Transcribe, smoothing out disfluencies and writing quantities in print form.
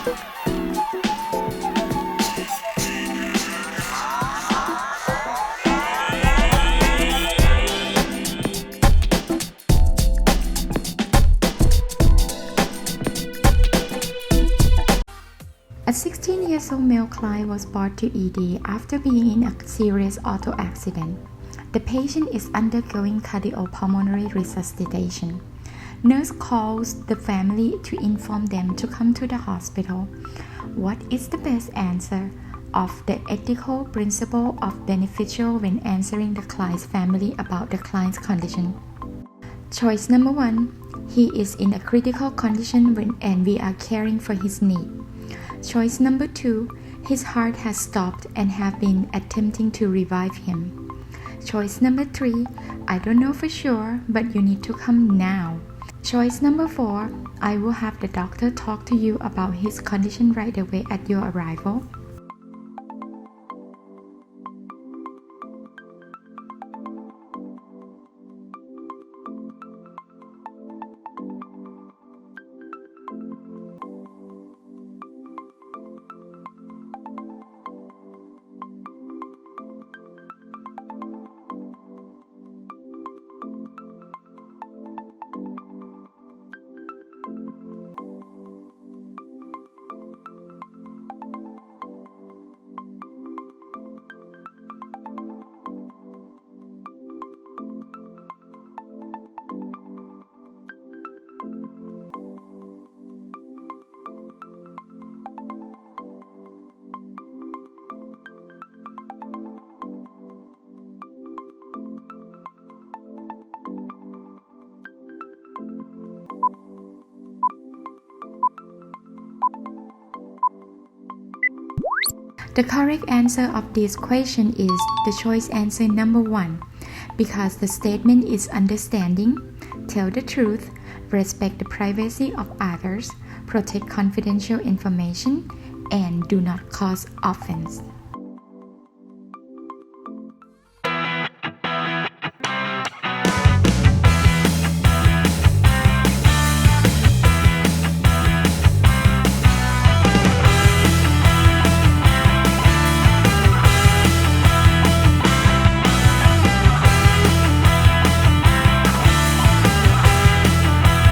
A 16-year-old male client was brought to ED after being in a serious auto accident. The patient is undergoing cardiopulmonary resuscitation. Nurse calls the family to inform them to come to the hospital. What is the best answer of the ethical principle of beneficial when answering the client's family about the client's condition? Choice number 1. He is in a critical condition and we are caring for his need. Choice number 2. His heart has stopped and have been attempting to revive him. Choice number 3. I don't know for sure, but you need to come now. Choice number 4. I will have the doctor talk to you about his condition right away at your arrival. The correct answer of this question is the choice answer number 1, because the statement is understanding, tell the truth, respect the privacy of others, protect confidential information, and do not cause offense.